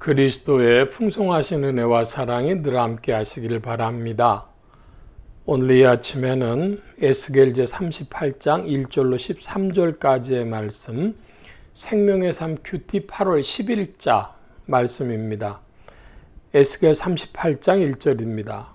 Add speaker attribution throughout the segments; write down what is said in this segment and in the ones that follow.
Speaker 1: 그리스도의 풍성하신 은혜와 사랑이 늘 함께 하시기를 바랍니다. 오늘 이 아침에는 에스겔 제38장 1절로 13절까지의 말씀, 생명의 삶 큐티 8월 10일자 말씀입니다. 에스겔 38장 1절입니다.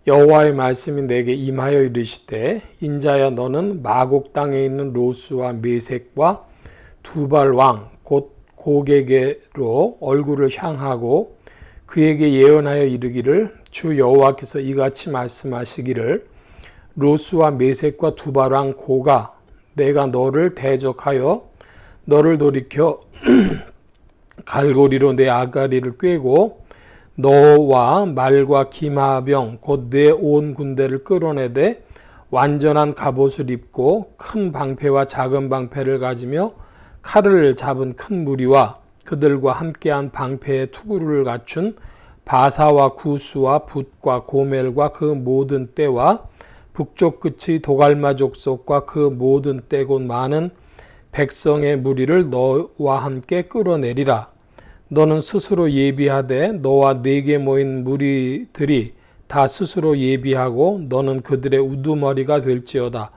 Speaker 1: 여호와의 말씀이 내게 임하여 이르시되 인자야 너는 마곡 땅에 있는 로스와 메색과 두발 왕 곧 고게게로 얼굴을 향하고 그에게 예언하여 이르기를 주 여호와께서 이같이 말씀하시기를 로스와 메색과 두발 왕 고가 내가 너를 대적하여 너를 돌이켜 갈고리로 내 아가리를 꿰고 너와 말과 기마병 곧 내 온 군대를 끌어내되 완전한 갑옷을 입고 큰 방패와 작은 방패를 가지며 칼을 잡은 큰 무리와 그들과 함께한 방패의 투구를 갖춘 바사와 구스와 붓과 고멜과 그 모든 떼와 북쪽 끝의 도갈마 족속과 그 모든 떼 곧 많은 백성의 무리를 너와 함께 끌어내리라. 너는 스스로 예비하되 너와 네게 모인 무리들이 다 스스로 예비하고 너는 그들의 우두머리가 될지어다.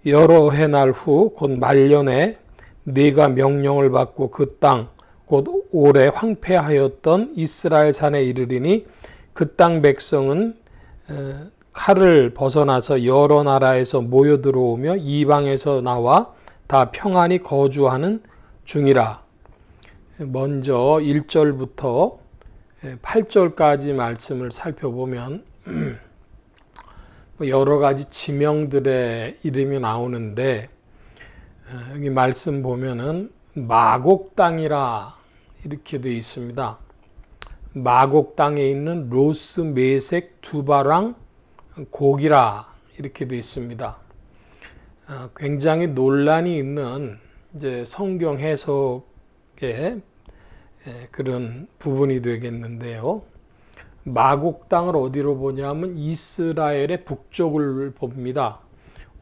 Speaker 1: 여러 해 날 후 곧 말년에 네가 명령을 받고 그 땅 곧 오래 황폐하였던 이스라엘 산에 이르리니 그 땅 백성은 칼을 벗어나서 여러 나라에서 모여 들어오며 이방에서 나와 다 평안히 거주하는 중이라. 먼저 1절부터 8절까지 말씀을 살펴보면 여러 가지 지명들의 이름이 나오는데 여기 말씀 보면은 마곡 땅이라 이렇게 되어 있습니다. 마곡 땅에 있는 로스, 메색, 두바랑 고기라 이렇게 되어 있습니다. 굉장히 논란이 있는 이제 성경 해석의 그런 부분이 되겠는데요. 마곡 땅을 어디로 보냐면 이스라엘의 북쪽을 봅니다.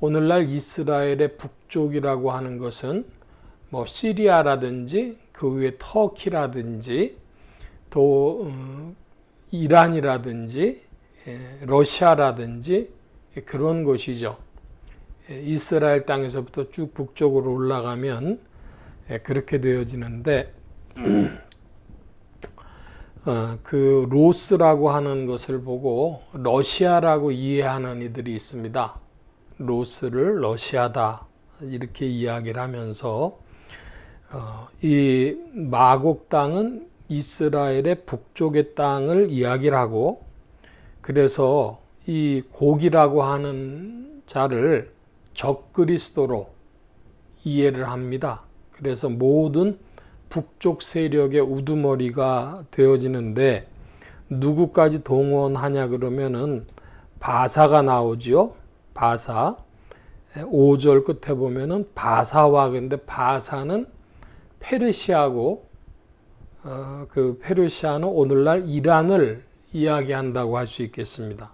Speaker 1: 오늘날 이스라엘의 북쪽이라고 하는 것은 뭐 시리아라든지 그 위에 터키라든지 또 이란이라든지 러시아라든지 그런 것이죠. 이스라엘 땅에서부터 쭉 북쪽으로 올라가면 그렇게 되어지는데 그 로스라고 하는 것을 보고 러시아라고 이해하는 이들이 있습니다. 로스를 러시아다 이렇게 이야기를 하면서 이 마곡 땅은 이스라엘의 북쪽의 땅을 이야기를 하고 그래서 이 고기라고 하는 자를 적그리스도로 이해를 합니다. 그래서 모든 북쪽 세력의 우두머리가 되어지는데 누구까지 동원하냐 그러면은 바사가 나오지요. 바사 5절 끝에 보면은 바사와 근데 바사는 페르시아고 그 페르시아는 오늘날 이란을 이야기한다고 할 수 있겠습니다.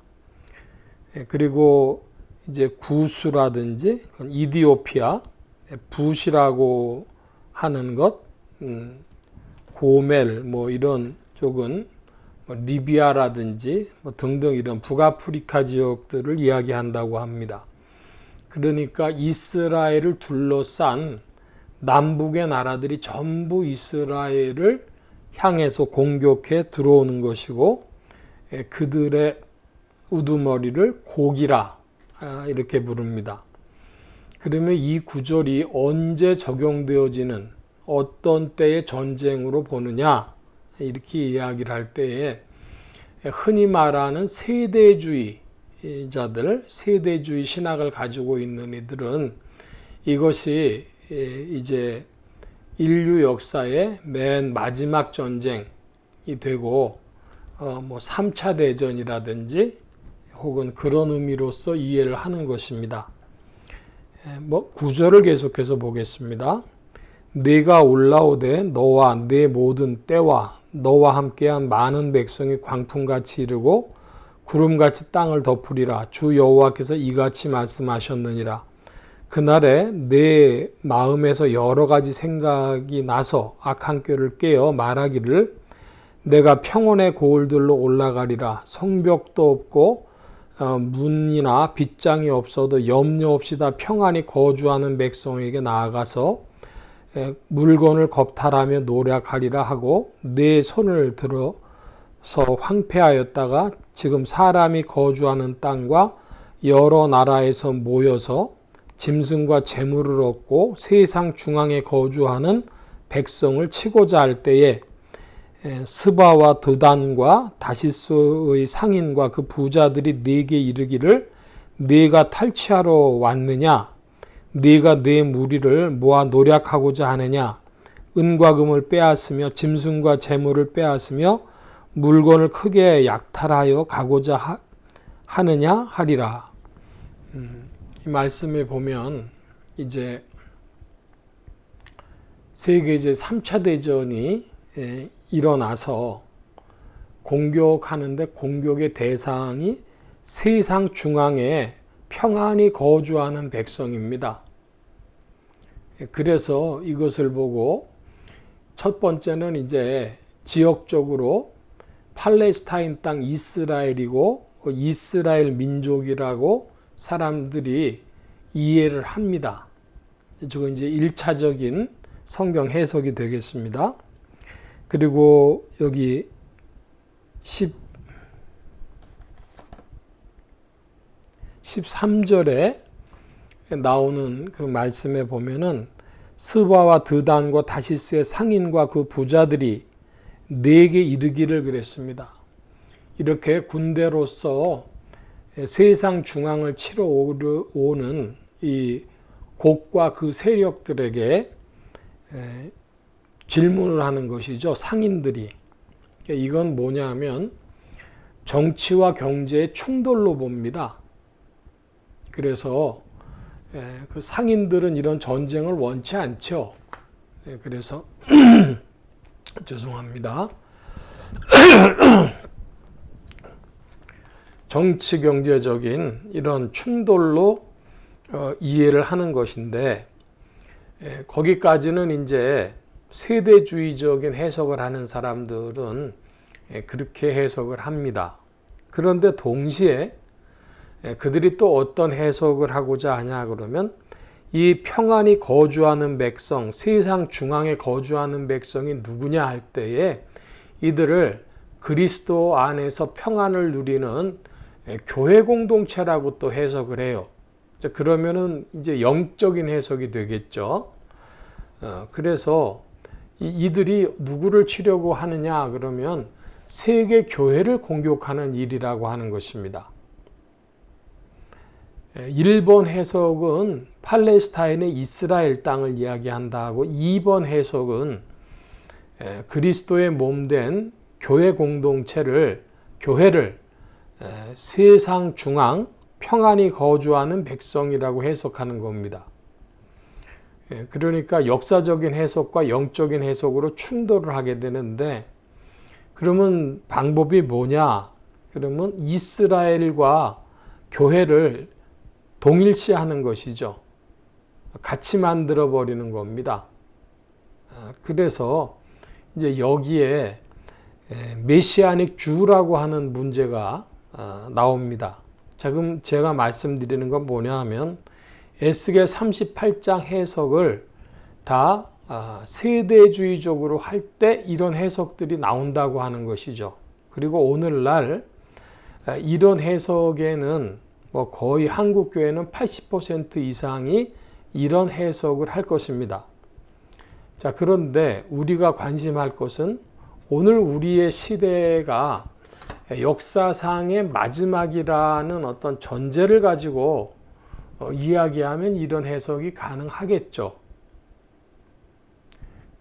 Speaker 1: 그리고 이제 구스라든지 이디오피아, 붓이라고 하는 것, 고멜 뭐 이런 쪽은 리비아라든지 뭐 등등 이런 북아프리카 지역들을 이야기한다고 합니다. 그러니까 이스라엘을 둘러싼 남북의 나라들이 전부 이스라엘을 향해서 공격해 들어오는 것이고 그들의 우두머리를 고기라 이렇게 부릅니다. 그러면 이 구절이 언제 적용되어지는 어떤 때의 전쟁으로 보느냐 이렇게 이야기를 할 때에 흔히 말하는 세대주의자들, 세대주의 신학을 가지고 있는 이들은 이것이 이제 인류 역사의 맨 마지막 전쟁이 되고 뭐 3차 대전이라든지 혹은 그런 의미로서 이해를 하는 것입니다. 뭐 구절을 계속해서 보겠습니다. 네가 올라오되 너와 네 모든 때와 너와 함께한 많은 백성이 광풍같이 이르고 구름같이 땅을 덮으리라. 주 여호와께서 이같이 말씀하셨느니라. 그날에 내 마음에서 여러 가지 생각이 나서 악한 꾀를 깨어 말하기를 내가 평원의 고을들로 올라가리라. 성벽도 없고 문이나 빗장이 없어도 염려 없이 다 평안히 거주하는 백성에게 나아가서 물건을 겁탈하며 노력하리라 하고 내 손을 들어서 황폐하였다가 지금 사람이 거주하는 땅과 여러 나라에서 모여서 짐승과 재물을 얻고 세상 중앙에 거주하는 백성을 치고자 할 때에 스바와 드단과 다시스의 상인과 그 부자들이 네게 이르기를 네가 탈취하러 왔느냐? 네가 내 무리를 모아 노략하고자 하느냐? 은과 금을 빼앗으며 짐승과 재물을 빼앗으며 물건을 크게 약탈하여 가고자 하느냐 하리라. 이 말씀에 보면 이제 세계 제3차 대전이 일어나서 공격하는데 공격의 대상이 세상 중앙에 평안히 거주하는 백성입니다. 그래서 이것을 보고 첫 번째는 이제 지역적으로 팔레스타인 땅 이스라엘이고 이스라엘 민족이라고 사람들이 이해를 합니다. 이건 이제 1차적인 성경 해석이 되겠습니다. 그리고 여기 13절에 나오는 그 말씀에 보면은 스바와 드단과 다시스의 상인과 그 부자들이 네게 이르기를 그랬습니다. 이렇게 군대로서 세상 중앙을 치러 오는 이 곡과 그 세력들에게 질문을 하는 것이죠. 상인들이. 이건 뭐냐면 정치와 경제의 충돌로 봅니다. 그래서 그 상인들은 이런 전쟁을 원치 않죠. 그래서 죄송합니다. 정치 경제적인 이런 충돌로 이해를 하는 것인데 거기까지는 이제 세대주의적인 해석을 하는 사람들은 그렇게 해석을 합니다. 그런데 동시에 그들이 또 어떤 해석을 하고자 하냐 그러면 이 평안히 거주하는 백성, 세상 중앙에 거주하는 백성이 누구냐 할 때에 이들을 그리스도 안에서 평안을 누리는 교회 공동체라고 또 해석을 해요. 그러면은 이제 영적인 해석이 되겠죠. 그래서 이들이 누구를 치려고 하느냐 그러면 세계 교회를 공격하는 일이라고 하는 것입니다. 1번 해석은 팔레스타인의 이스라엘 땅을 이야기한다고 2번 해석은 그리스도의 몸된 교회 공동체를 교회를 세상 중앙 평안히 거주하는 백성이라고 해석하는 겁니다. 그러니까 역사적인 해석과 영적인 해석으로 충돌을 하게 되는데 그러면 방법이 뭐냐? 그러면 이스라엘과 교회를 동일시하는 것이죠. 같이 만들어 버리는 겁니다. 그래서 이제 여기에 메시아닉 주라고 하는 문제가 나옵니다. 지금 제가 말씀드리는 건 뭐냐 하면 에스겔 38장 해석을 다 세대주의적으로 할 때 이런 해석들이 나온다고 하는 것이죠. 그리고 오늘날 이런 해석에는 뭐 거의 한국 교회는 80% 이상이 이런 해석을 할 것입니다. 자, 그런데 우리가 관심할 것은 오늘 우리의 시대가 역사상의 마지막이라는 어떤 전제를 가지고 이야기하면 이런 해석이 가능하겠죠.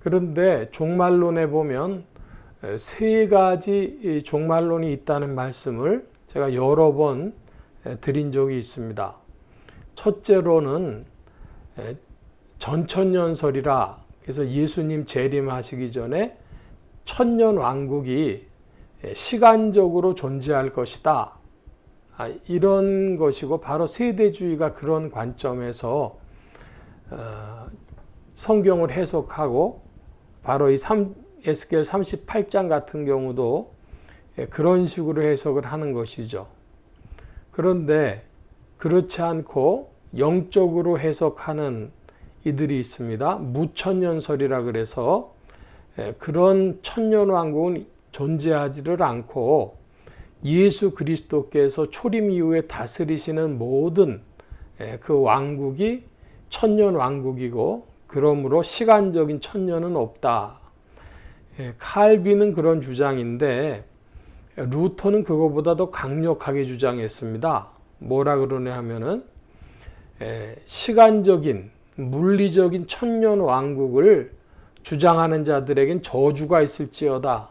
Speaker 1: 그런데 종말론에 보면 세 가지 종말론이 있다는 말씀을 제가 여러 번 드린 적이 있습니다. 첫째로는 전천년설이라, 그래서 예수님 재림하시기 전에 천년 왕국이 시간적으로 존재할 것이다. 이런 것이고 바로 세대주의가 그런 성경을 해석하고 바로 이 에스겔 38장 같은 경우도 그런 식으로 해석을 하는 것이죠. 그런데 그렇지 않고 영적으로 해석하는 이들이 있습니다. 무천년설이라 그래서 그런 천년왕국은 존재하지를 않고 예수 그리스도께서 초림 이후에 다스리시는 모든 그 왕국이 천년왕국이고 그러므로 시간적인 천년은 없다. 칼빈은 그런 주장인데 루터는 그거보다 더 강력하게 주장했습니다. 뭐라 그러냐 하면은 시간적인 물리적인 천년왕국을 주장하는 자들에겐 저주가 있을지어다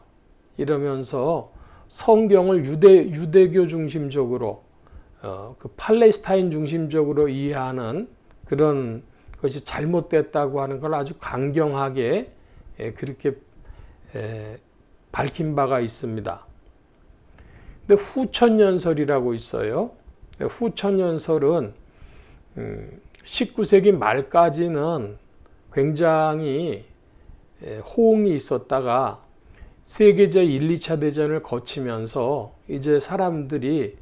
Speaker 1: 이러면서 성경을 유대교 중심적으로 그 팔레스타인 중심적으로 이해하는 그런 것이 잘못됐다고 하는 걸 아주 강경하게 그렇게 밝힌 바가 있습니다. 근데 후천년설이라고 있어요. 후천년설은 19세기 말까지는 굉장히 호응이 있었다가 세계제 1, 2차 대전을 거치면서 이제 사람들이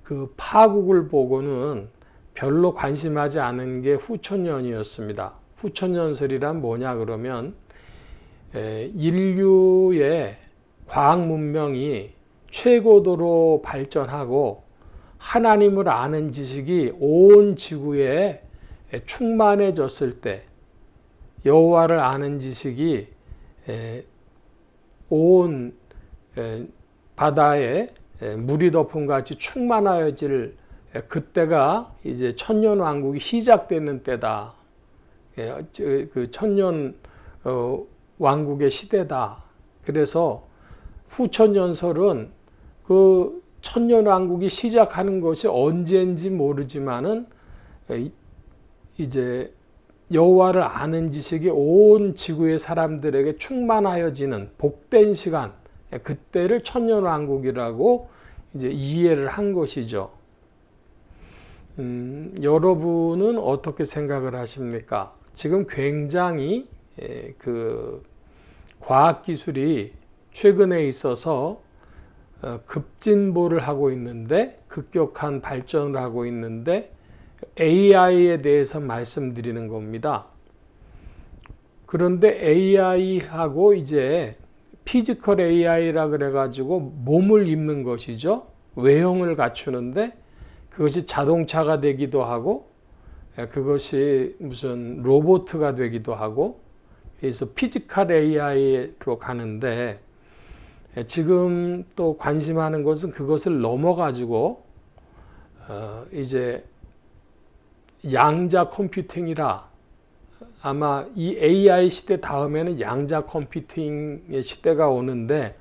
Speaker 1: 그 파국을 보고는 별로 관심하지 않은 게 후천년이었습니다. 후천년설이란 뭐냐 그러면 인류의 과학 문명이 최고도로 발전하고 하나님을 아는 지식이 온 지구에 충만해졌을 때 여호와를 아는 지식이 온 바다에 물이 덮은 같이 충만하여질 그때가 이제 천년 왕국이 시작되는 때다. 그 천년 왕국의 시대다. 그래서 후천년설은 그 천년 왕국이 시작하는 것이 언제인지 모르지만은 이제 여호와를 아는 지식이 온 지구의 사람들에게 충만하여지는 복된 시간, 그때를 천년 왕국이라고 이제 이해를 한 것이죠. 여러분은 어떻게 생각을 하십니까? 지금 굉장히 그 과학 기술이 최근에 있어서 급진보를 하고 있는데, 급격한 발전을 하고 있는데 AI에 대해서 말씀드리는 겁니다. 그런데 AI하고 이제 피지컬 AI라 그래가지고 몸을 입는 것이죠. 외형을 갖추는데 그것이 자동차가 되기도 하고 그것이 무슨 로봇가 되기도 하고, 그래서 피지컬 AI로 가는데 지금 또 관심하는 것은 그것을 넘어가지고 이제 양자 컴퓨팅이라, 아마 이 AI 시대 다음에는 양자 컴퓨팅의 시대가 오는데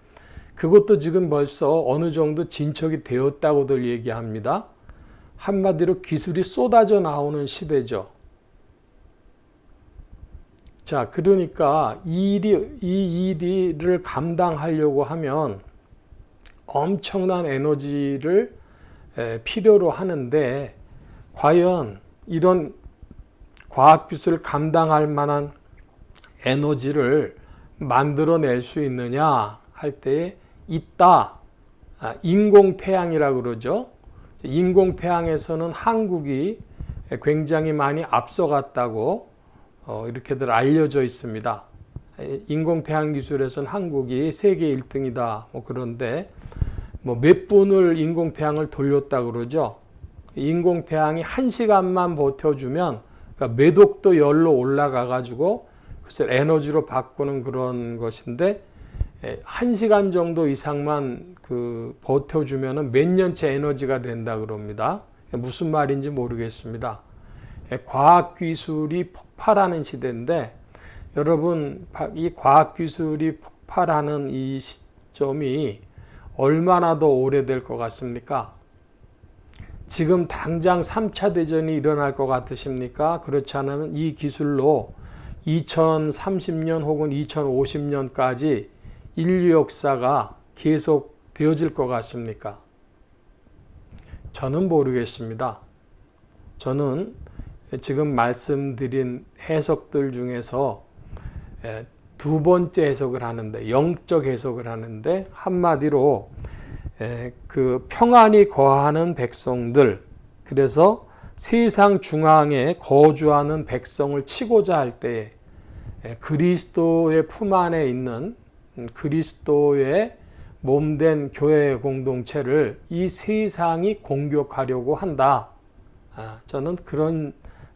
Speaker 1: 그것도 지금 벌써 어느 정도 진척이 되었다고들 얘기합니다. 한마디로 기술이 쏟아져 나오는 시대죠. 자, 그러니까 이 일을 감당하려고 하면 엄청난 에너지를 필요로 하는데 과연 이런 과학기술을 감당할 만한 에너지를 만들어낼 수 있느냐 할 때에 있다. 인공태양이라고 그러죠. 인공태양에서는 한국이 굉장히 많이 앞서갔다고 이렇게들 알려져 있습니다. 인공태양 기술에서는 한국이 세계 1등이다. 그런데 몇 분을 인공태양을 돌렸다 그러죠. 인공태양이 1시간만 버텨주면, 그러니까 매독도 열로 올라가 가지고 그것을 에너지로 바꾸는 그런 것인데 1시간 정도 이상만 버텨주면 몇 년째 에너지가 된다 그럽니다. 무슨 말인지 모르겠습니다. 과학기술이 폭발하는 시대인데 여러분, 이 과학기술이 폭발하는 이 시점이 얼마나 더 오래될 것 같습니까? 지금 당장 3차 대전이 일어날 것 같으십니까? 그렇지 않으면 이 기술로 2030년 혹은 2050년까지 인류 역사가 계속 되어질 것 같습니까? 저는 모르겠습니다. 저는 지금 말씀드린 해석들 중에서 두 번째 해석을 하는데, 영적 해석을 하는데, 한마디로 그 평안이 거하는 백성들, 그래서 세상 중앙에 거주하는 백성을 치고자 할 때 그리스도의 품 안에 있는 그리스도의 몸된 교회 공동체를 이 세상이 공격하려고 한다. 저는 그런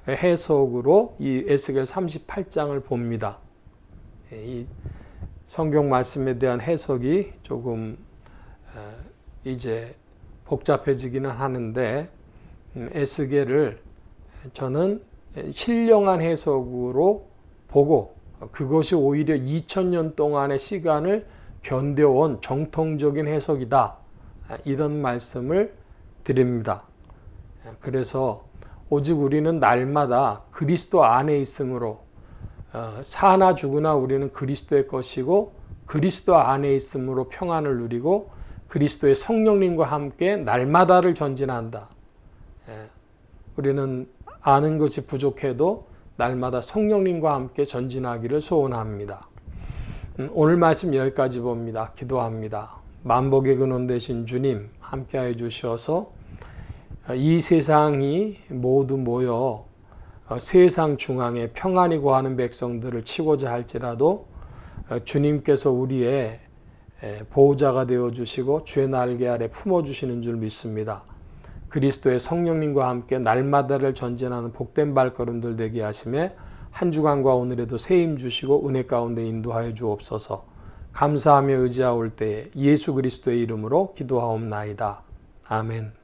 Speaker 1: 해석으로 이 에스겔 38장을 봅니다. 이 성경 말씀에 대한 해석이 조금 이제 복잡해지기는 하는데, 에스겔을 저는 신령한 해석으로 보고 그것이 오히려 2000년 동안의 시간을 견뎌온 정통적인 해석이다, 이런 말씀을 드립니다. 그래서 오직 우리는 날마다 그리스도 안에 있으므로 사나 죽으나 우리는 그리스도의 것이고 그리스도 안에 있으므로 평안을 누리고 그리스도의 성령님과 함께 날마다를 전진한다. 우리는 아는 것이 부족해도 날마다 성령님과 함께 전진하기를 소원합니다. 오늘 말씀 여기까지 봅니다. 기도합니다. 만복의 근원 되신 주님, 함께해 주셔서 이 세상이 모두 모여 세상 중앙에 평안이 거하는 백성들을 치고자 할지라도 주님께서 우리의 보호자가 되어주시고 주의 날개 아래 품어주시는 줄 믿습니다. 그리스도의 성령님과 함께 날마다를 전진하는 복된 발걸음들 되게 하시며 한 주간과 오늘에도 새 힘 주시고 은혜 가운데 인도하여 주옵소서. 감사하며 의지하올 때에 예수 그리스도의 이름으로 기도하옵나이다. 아멘.